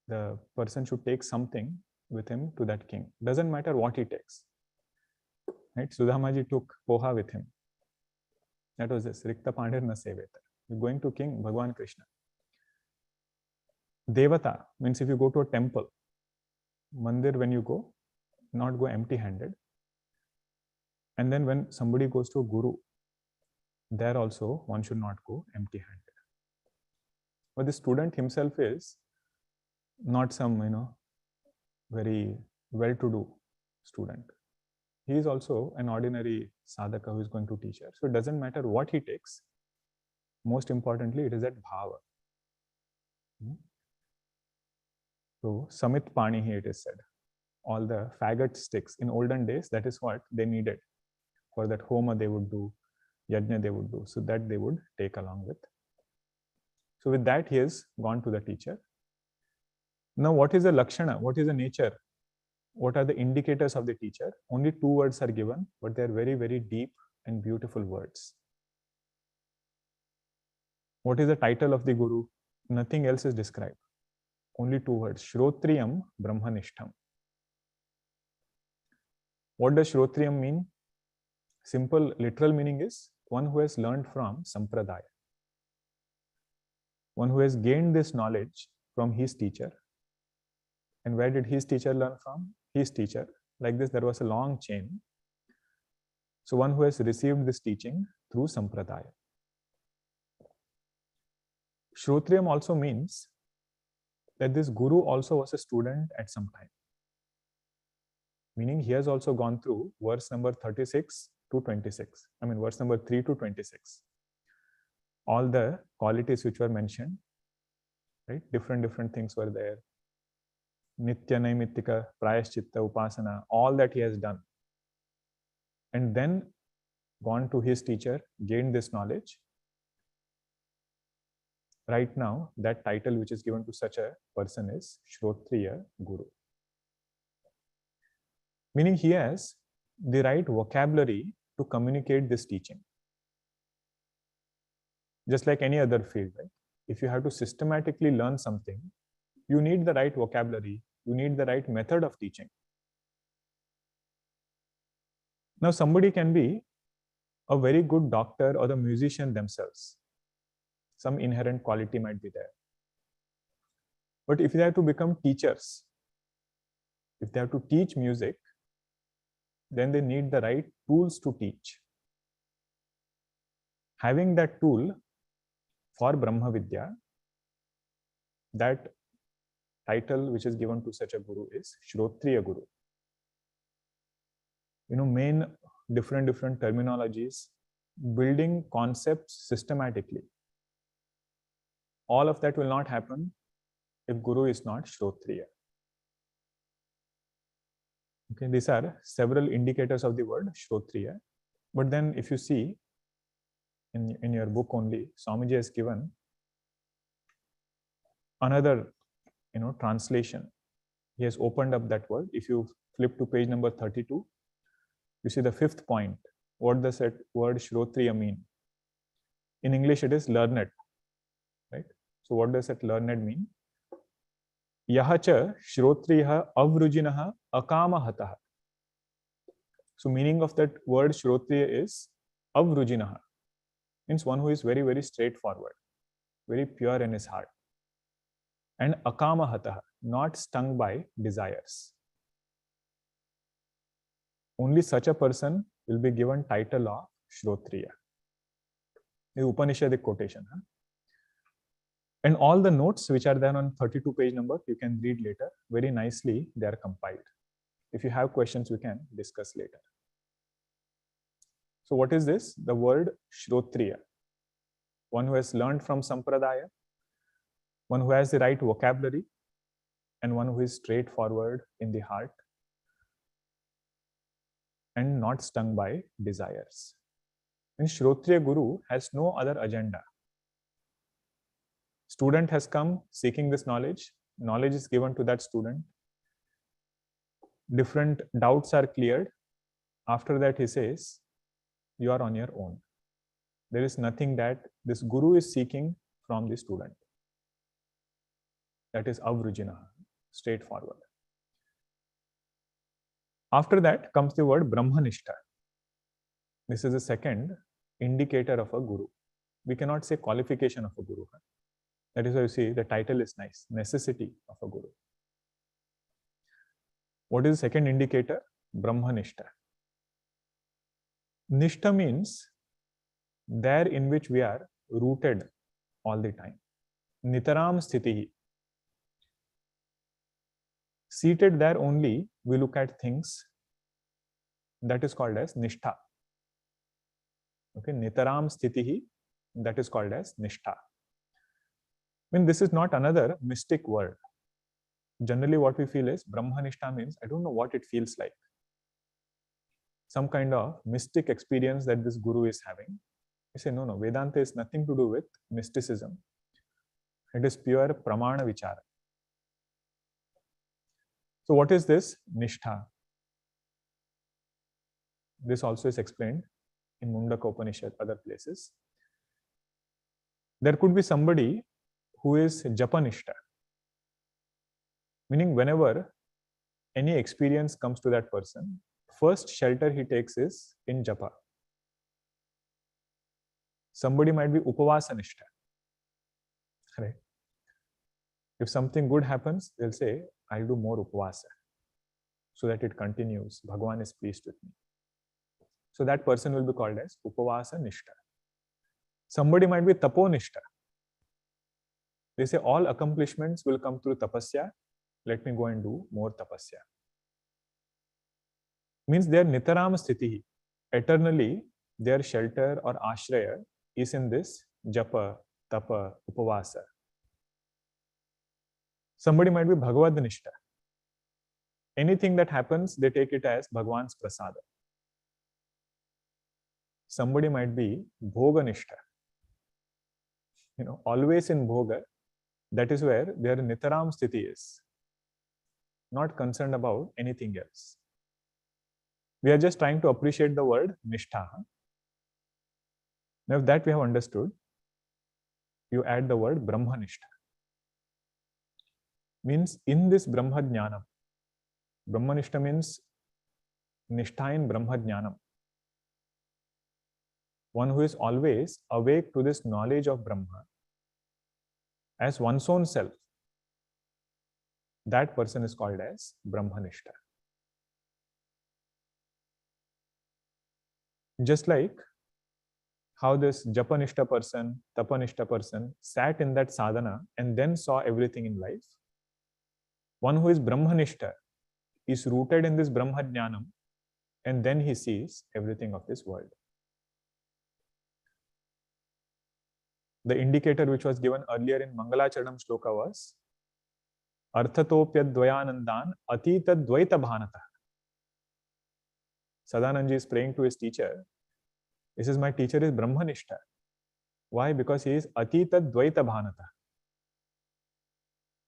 the person should take something with him to that king. Doesn't matter what he takes. Right? Sudhamaji took poha with him. That was this, Rikta panir na seveta. You're going to King Bhagwan Krishna. Devata means if you go to a temple, mandir, when you go, not go empty-handed. And then when somebody goes to a guru, there also one should not go empty-handed. But the student himself is not some, very well-to-do student. He is also an ordinary sadhaka who is going to teach her. So it doesn't matter what he takes. Most importantly, it is that bhava. So samit panihi, it is said. All the faggot sticks. In olden days, that is what they needed. For that homa they would do, yajna they would do. So that they would take along with. So with that, he has gone to the teacher. Now, what is the lakshana? What is the nature? What are the indicators of the teacher? Only 2 words are given, but they are very, very deep and beautiful words. What is the title of the guru? Nothing else is described. Only 2 words. Shrotriyam Brahmanishtham. What does Shrotriyam mean? Simple literal meaning is one who has learned from Sampradaya. One who has gained this knowledge from his teacher. And where did his teacher learn from? His teacher. Like this, there was a long chain. So one who has received this teaching through Sampradaya. Shrotriyam also means that this guru also was a student at some time. Meaning he has also gone through verse number 36 to 26. I mean verse number 3 to 26. All the qualities which were mentioned, right? Different things were there. Nitya, Naimittika, Prayaschitta, Upasana, all that he has done. And then gone to his teacher, gained this knowledge. Right now, that title which is given to such a person is Shrotriya Guru. Meaning he has the right vocabulary to communicate this teaching. Just like any other field, right? If you have to systematically learn something, you need the right vocabulary, you need the right method of teaching. Now, somebody can be a very good doctor or the musician themselves. Some inherent quality might be there. But if they have to become teachers, if they have to teach music, then they need the right tools to teach. Having that tool for Brahma Vidya, that title which is given to such a guru is Shrotriya Guru. Main different terminologies, building concepts systematically. All of that will not happen if Guru is not Shrotriya. Okay, these are several indicators of the word Shrotriya. But then if you see in your book only, Swamiji has given another translation. He has opened up that word. If you flip to page number 32, you see the 5th point. What does that word Shrotriya mean? In English, it is learned. Right? So what does that learned mean? Yahacha Shrotriya avrujinaha akamahataha. So meaning of that word Shrotriya is avrujinaha, means one who is very, very straightforward, very pure in his heart. And akamahataha, not stung by desires. Only such a person will be given title of Shrotriya. The Upanishadic quotation. Huh? And all the notes which are there on 32 page number, you can read later. Very nicely, they are compiled. If you have questions, we can discuss later. So what is this? The word Shrotriya. One who has learned from Sampradaya, one who has the right vocabulary, and one who is straightforward in the heart and not stung by desires. And Shrotriya Guru has no other agenda. Student has come seeking this knowledge. Knowledge is given to that student. Different doubts are cleared. After that, he says, you are on your own. There is nothing that this Guru is seeking from the student. That is avrujina, straightforward. After that comes the word Brahmanishta. This is the second indicator of a Guru. We cannot say qualification of a Guru. That is why you see the title is nice, necessity of a Guru. What is the second indicator? Brahmanishta. Nishtha means there in which we are rooted all the time. Nitaram sthitihi. Seated there only, we look at things. That is called as nishtha. Okay, nitaram sthitihi, that is called as nishtha. I mean, this is not another mystic word. Generally, what we feel is Brahmanishta means I don't know what it feels like. Some kind of mystic experience that this Guru is having. We say, no, Vedanta is nothing to do with mysticism. It is pure Pramana Vichara. So what is this Nishtha? This also is explained in Mundaka Upanishad, other places. There could be somebody who is Japanishta, meaning whenever any experience comes to that person, first shelter he takes is in Japa. Somebody might be Upavasanishta. Right? If something good happens, they'll say, I'll do more Upavasa so that it continues. Bhagavan is pleased with me. So that person will be called as Upavasanishta. Somebody might be Taponishta. They say all accomplishments will come through tapasya. Let me go and do more tapasya. Means their nitaram sthiti, eternally their shelter or ashraya is in this japa, tapa, upavasa. Somebody might be Bhagavad-nishta. Anything that happens, they take it as Bhagavan's prasada. Somebody might be Bhoga-nishta. Always in Bhoga, that is where their nitaram sthiti is. Not concerned about anything else. We are just trying to appreciate the word nishtha. Now, if that we have understood, you add the word Brahmanishta. Means in this Brahmajnanam. Brahmanishta means nishtha in Brahmajnanam. One who is always awake to this knowledge of Brahma as one's own self. That person is called as Brahmanishta. Just like how this Japanishta person, Tapanishta person sat in that sadhana and then saw everything in life. One who is Brahmanishta is rooted in this Brahmajnanam and then he sees everything of this world. The indicator which was given earlier in Mangalacharanam shloka was Arthatopya Dvayanandan Atita Dvaita Bhanata. Sadananji is praying to his teacher. He says, my teacher is Brahmanishta. Why? Because he is Atita Dvaita Bhanata.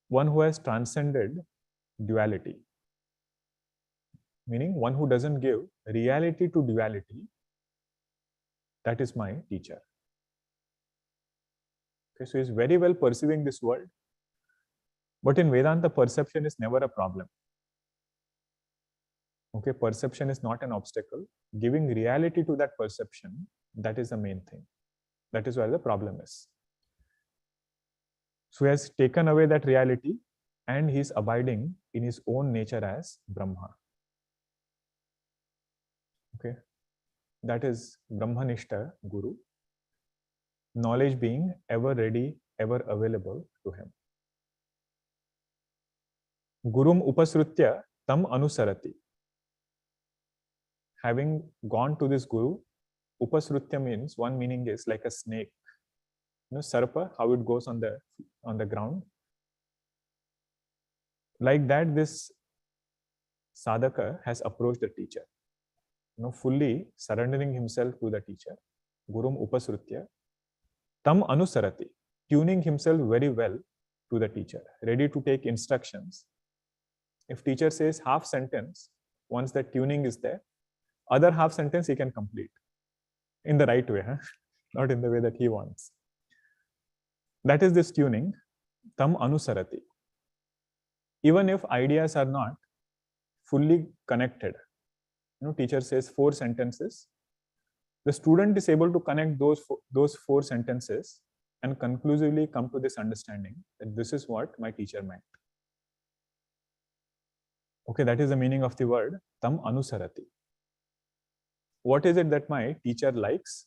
One who has transcended duality. Meaning one who doesn't give reality to duality. That is my teacher. Okay, so he is very well perceiving this world. But in Vedanta, perception is never a problem. Okay, perception is not an obstacle. Giving reality to that perception, that is the main thing. That is where the problem is. So he has taken away that reality and he is abiding in his own nature as Brahma. Okay, that is Brahmanishta Guru. Knowledge being ever ready, ever available to him. Gurum upasrutya tam anusarati. Having gone to this guru, upasrutya means, one meaning is like a snake. You know, sarpa, how it goes on the ground. Like that, this sadhaka has approached the teacher. You know, fully surrendering himself to the teacher. Gurum upasrutya tam anusarati. Tuning himself very well to the teacher, ready to take instructions. If teacher says half sentence, once that tuning is there, other half sentence he can complete in the right way, not in the way that he wants. That is this tuning, tam anusarati. Even if ideas are not fully connected, you know, teacher says 4 sentences, the student is able to connect those 4 sentences and conclusively come to this understanding that this is what my teacher meant. Okay, that is the meaning of the word tam anusarati. What is it that my teacher likes?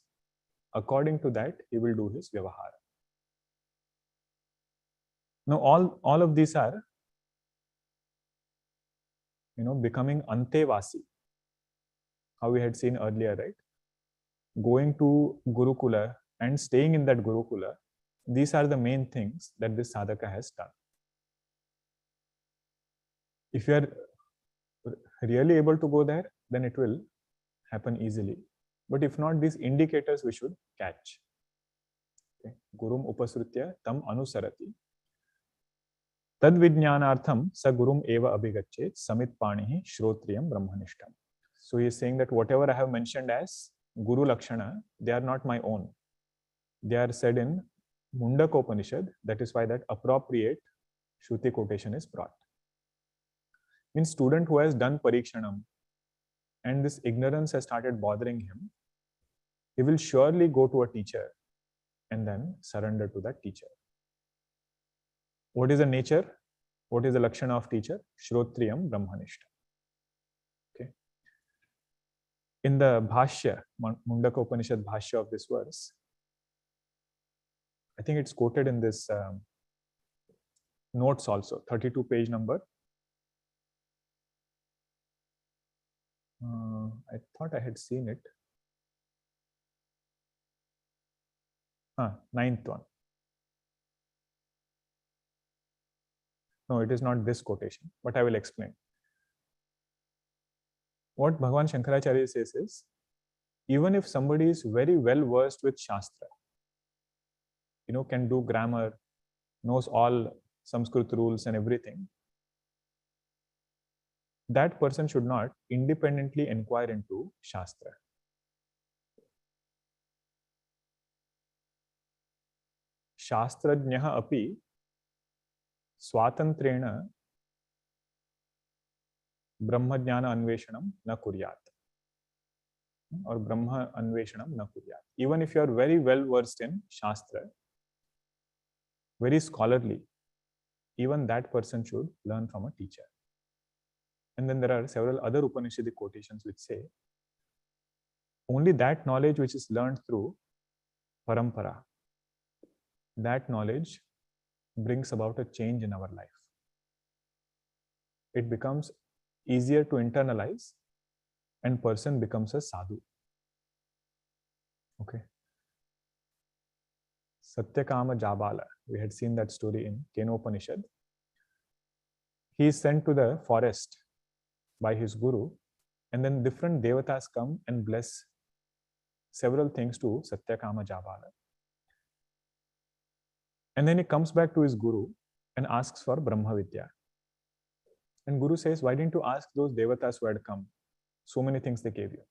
According to that, he will do his vyavahara. Now, all of these are, you know, becoming antevasi. How we had seen earlier, right? Going to Gurukula and staying in that Gurukula, these are the main things that this sadhaka has done. If you are really able to go there, then it will happen easily. But if not, these indicators we should catch. Okay. Gurum upasrutya tam anusarati. Tad vijnanartham sa gurum eva abhigachet samit panihi shrotriyam brahmanishtam. So he is saying that whatever I have mentioned as Guru Lakshana, they are not my own. They are said in Mundaka Upanishad. That is why that appropriate Shruti quotation is brought. Means student who has done Parikshanam and this ignorance has started bothering him, he will surely go to a teacher and then surrender to that teacher. What is the nature? What is the Lakshana of teacher? Shrotriyam Brahmanishtam. Okay. In the Bhashya, Mundaka Upanishad Bhashya of this verse, I think it's quoted in this notes also, 32 page number. I thought I had seen it. 9th one. No, it is not this quotation, but I will explain. What Bhagavan Shankaracharya says is, even if somebody is very well versed with Shastra, you know, can do grammar, knows all Sanskrit rules and everything, that person should not independently inquire into Shastra. Shastrajnyaha api swatantrena brahmajnana anveshanam na kuryat. Or Brahma anveshanam na kuryat. Even if you are very well versed in Shastra, very scholarly, even that person should learn from a teacher. And then there are several other Upanishadic quotations which say, only that knowledge which is learned through parampara, that knowledge brings about a change in our life. It becomes easier to internalize and person becomes a sadhu. Okay. Satyakama Jabala, we had seen that story in Kenopanishad. He is sent to the forest by his guru, and then different devatas come and bless several things to Satyakama Jabala. And then he comes back to his guru and asks for Brahma Vidya. And guru says, why didn't you ask those devatas who had come? So many things they gave you.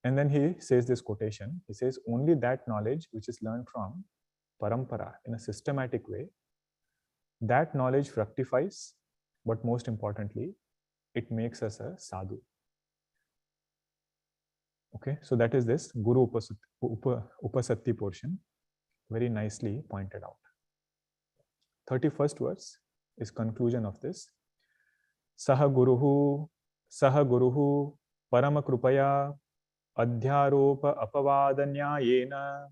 And then he says this quotation. He says, only that knowledge which is learned from parampara in a systematic way, that knowledge fructifies, but most importantly, it makes us a sadhu. Okay, so that is this Guru Upasatti portion, very nicely pointed out. 31st verse is conclusion of this. Saha Guruhu Parama Krupaya Adhyaropa Apavadanyayena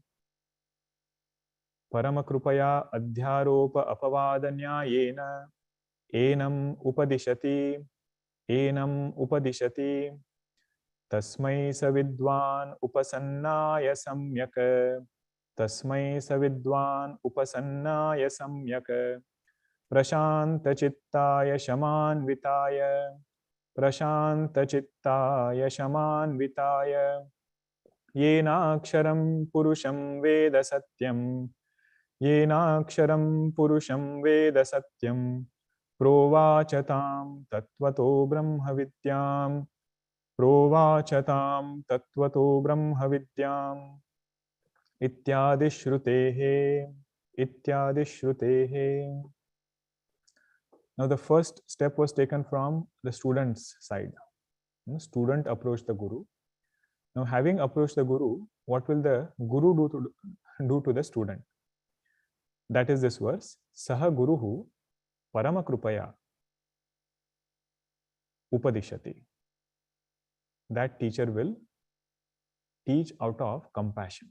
Paramakrupaya Adhyaropa Apavadanyayena Enam Upadishati Tasmai Savidwan Upasannaya Samyak Tasmai Savidwan Upasannaya Samyak Prashanta Chittaya Shamanvitaya Prashanta Chittaya Shamanvitaya Yenaksharam Purusham Veda Satyam Yenaksharam Purusham Veda Satyam Provachatam Tattvato Brahma Vidyam Provachatam Tattvato Brahma Vidyam Ityadishrutehe Ityadishrutehe. Now the first step was taken from the student's side. The student approached the Guru. Now having approached the Guru, what will the Guru do to the student? That is this verse. Saha Guruhu Paramakrupaya Upadishati. That teacher will teach out of compassion.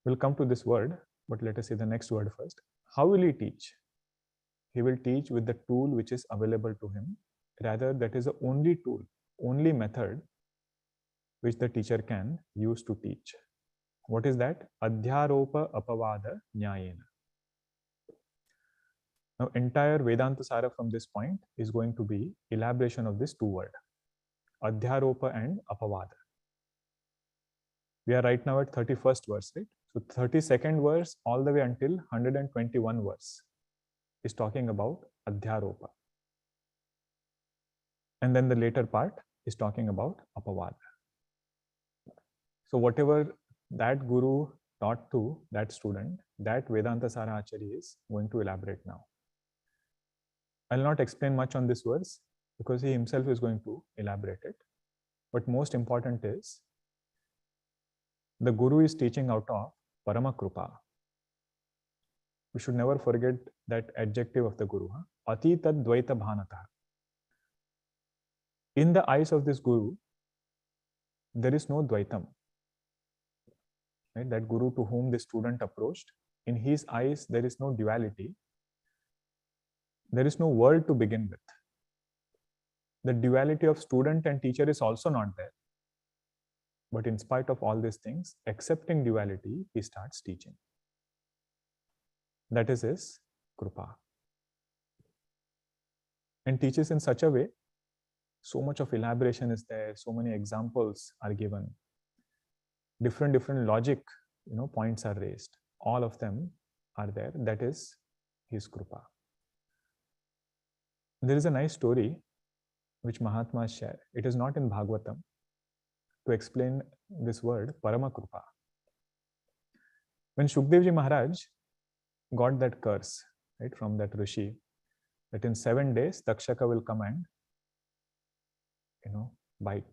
We'll come to this word, but let us see the next word first. How will he teach? He will teach with the tool which is available to him. Rather, that is the only tool, only method which the teacher can use to teach. What is that? Adhyaropa Apavada Nyayena. Now, entire Vedantasara from this point is going to be elaboration of this two words, Adhyaropa and Apavada. We are right now at 31st verse, right? So 32nd verse all the way until 121 verse is talking about Adhyaropa. And then the later part is talking about Apavada. So whatever that Guru taught to that student, that Vedantasara Acharya is going to elaborate now. I'll not explain much on this verse because he himself is going to elaborate it. But most important is, the Guru is teaching out of Paramakrupa. We should never forget that adjective of the Guru. Atita Dvaita Bhanata. In the eyes of this Guru, there is no Dvaitam. Right? That Guru to whom the student approached, in his eyes there is no duality. There is no world to begin with. The duality of student and teacher is also not there. But in spite of all these things, accepting duality, he starts teaching. That is his Krupa. And teaches in such a way, so much of elaboration is there, so many examples are given. Different logic, points are raised. All of them are there. That is his Krupa. There is a nice story which Mahatmas share. It is not in Bhagavatam, to explain this word, Paramakrupa. When Shukdevji Maharaj got that curse, right, from that Rishi, that in 7 days, Takshaka will come and, bite.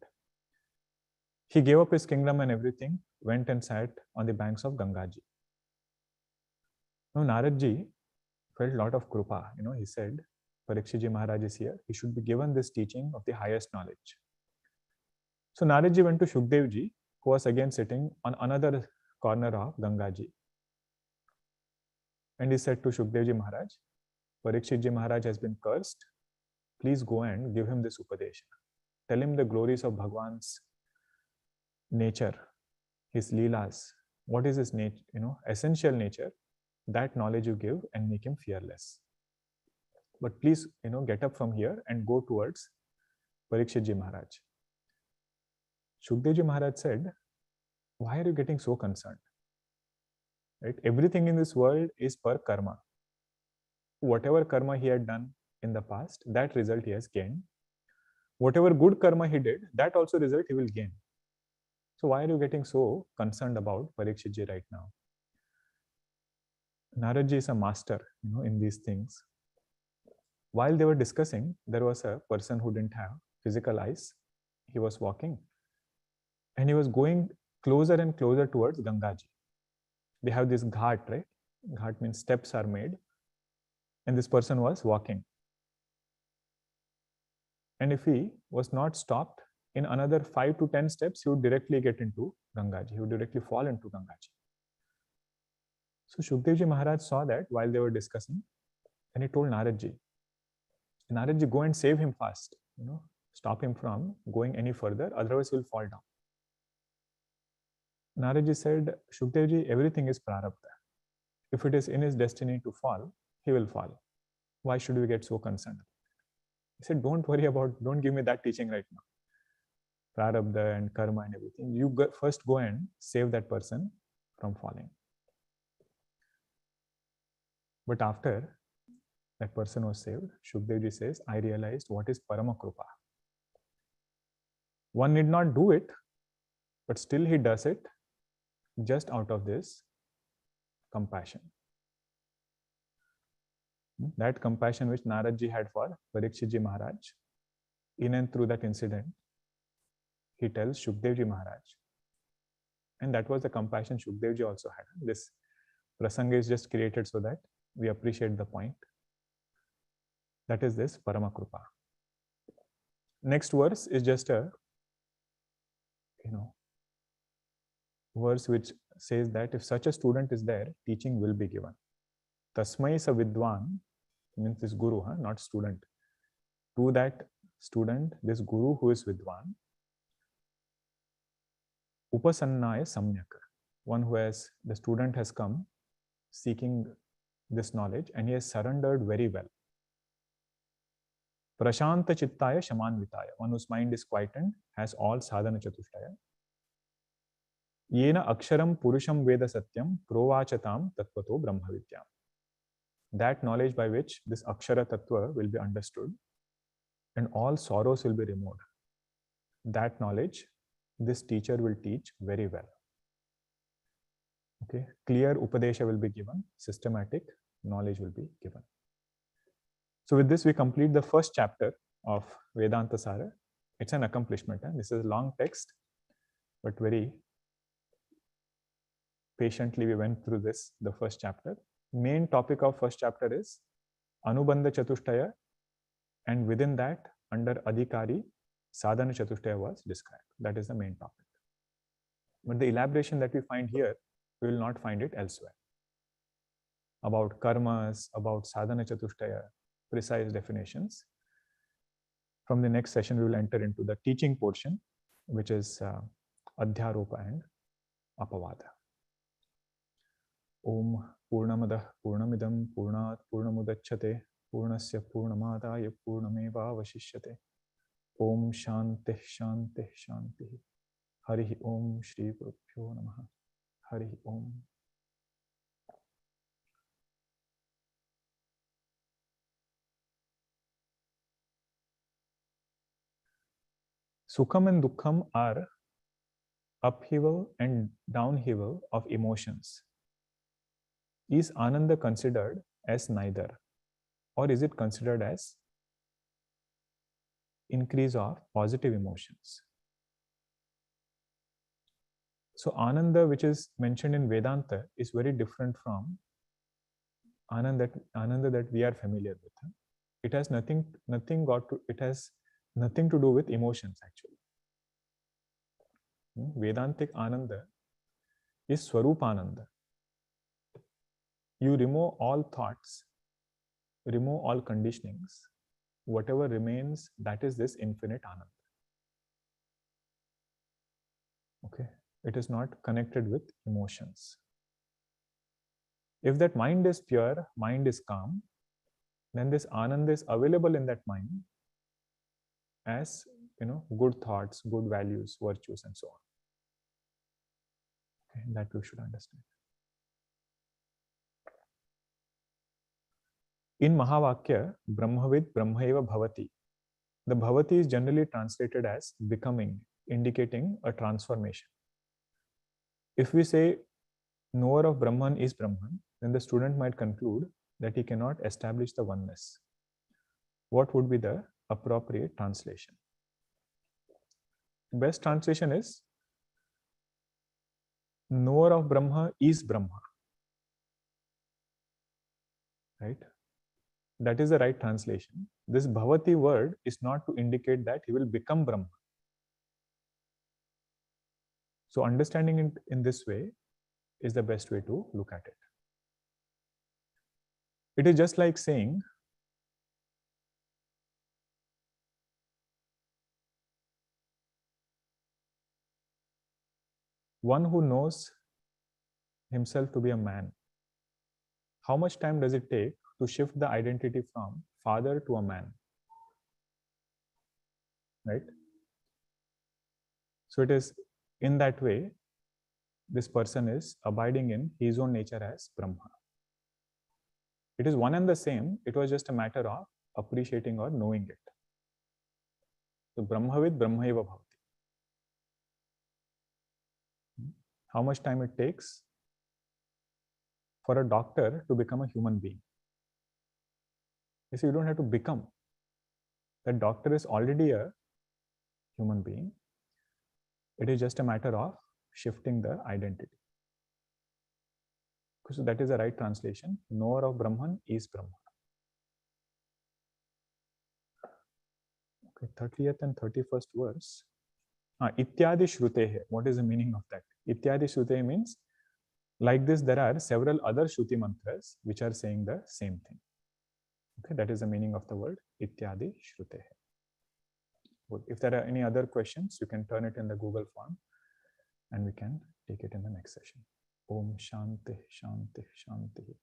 He gave up his kingdom and everything, went and sat on the banks of Gangaji. Now Naradji felt a lot of Krupa. He said, Parikshitji Maharaj is here. He should be given this teaching of the highest knowledge. So Naradji went to Shukdevji, who was again sitting on another corner of Gangaji. And he said to Shukdevji Maharaj, Parikshitji Maharaj has been cursed. Please go and give him this Upadesha. Tell him the glories of Bhagwan's nature, his Leelas. What is his nature, essential nature? That knowledge you give and make him fearless. But please, get up from here and go towards Parikshitji Maharaj. Shukdevji Maharaj said, why are you getting so concerned? Right? Everything in this world is per karma. Whatever karma he had done in the past, that result he has gained. Whatever good karma he did, that also result he will gain. So why are you getting so concerned about Parikshitji right now? Naradji is a master, in these things. While they were discussing, there was a person who didn't have physical eyes. He was walking and he was going closer and closer towards Gangaji. They have this ghat, right? Ghat means steps are made. And this person was walking. And if he was not stopped, in another 5 to 10 steps, he would directly get into Gangaji. He would directly fall into Gangaji. So Shukdevji Maharaj saw that while they were discussing, and he told Naradji, Naradji, go and save him fast. Stop him from going any further, otherwise he will fall down. Naradji said, Shukdevji, everything is prarabdha. If it is in his destiny to fall, he will fall. Why should we get so concerned? He said, don't give me that teaching right now. Prarabdha and karma and everything. You first go and save that person from falling. But after that person was saved, Shukdevji says, I realized what is Paramakrupa. One need not do it, but still he does it just out of this compassion. That compassion which Naradji had for Parikshitji Maharaj, in and through that incident, he tells Shukdevji Maharaj. And that was the compassion Shukdevji also had. This prasanga is just created so that we appreciate the point. That is this Paramakrupa. Next verse is just a verse which says that if such a student is there, teaching will be given. Tasmai sa vidwan means this guru, not student. To that student, this guru who is vidwan, upasannaya samyak, one who the student has come seeking this knowledge and he has surrendered very well. Prashanta chittaya shamanvitaya, one whose mind is quietened, has all sadhana chatushtaya. Yena aksharam purusham veda satyam provachatam tattvato brahmavidyam. That knowledge by which this akshara tattva will be understood and all sorrows will be removed. That knowledge, this teacher will teach very well. Okay, clear upadesha will be given, systematic knowledge will be given. So with this, we complete the first chapter of Vedantasara. It's an accomplishment. This is a long text, but very patiently we went through the first chapter. Main topic of first chapter is Anubandha Chatushtaya, and within that, under Adhikari, Sadhana Chatushtaya was described. That is the main topic. But the elaboration that we find here, we will not find it elsewhere. About karmas, about Sadhana Chatushtaya, precise definitions. From the next session, we will enter into the teaching portion, which is Adhyaropa and Apavada. Om Purnamadah Purnamidam Purnat Purnamudachyate Purnasya Purnamadaya Purnameva Vashishyate. Om Shanti Shanti Shanti. Harihi Om Shri Gurubhyo Namaha. Harihi Om. Sukham and Dukkham are upheaval and downheaval of emotions. Is Ananda considered as neither? Or is it considered as increase of positive emotions? So Ananda, which is mentioned in Vedanta, is very different from Ananda that we are familiar with. It has nothing to do with emotions actually. Vedantic Ananda is Swarupananda. You remove all thoughts, remove all conditionings. Whatever remains, that is this infinite Ananda. Okay, it is not connected with emotions. If that mind is pure, mind is calm, then this Ananda is available in that mind as good thoughts, good values, virtues, and so on. Okay, that we should understand. In Mahavakya, Brahmavid Brahmaiva Bhavati, the Bhavati is generally translated as becoming, indicating a transformation. If we say knower of Brahman is Brahman, then the student might conclude that he cannot establish the oneness. what would be the appropriate translation? The best translation is knower of Brahma is Brahma. Right? That is the right translation. This bhavati word is not to indicate that he will become Brahma. So understanding it in this way is the best way to look at it. It is just like saying, one who knows himself to be a man, how much time does it take to shift the identity from father to a man? Right? So it is in that way, this person is abiding in his own nature as Brahma. It is one and the same. It was just a matter of appreciating or knowing it. So Brahmavid Brahmaiva Bhavati. How much time it takes for a doctor to become a human being? You see, you don't have to become. That doctor is already a human being. It is just a matter of shifting the identity. So that is the right translation. Knower of Brahman is Brahma. Okay, 30th and 31st verse. Ityadi Shrutehe. What is the meaning of that? Ityadi Shrutehe means, like this, there are several other Shruti mantras which are saying the same thing. Okay, that is the meaning of the word Ityadi Shrutehe. If there are any other questions, you can turn it in the Google form and we can take it in the next session. Om Shanti Shanti Shanti.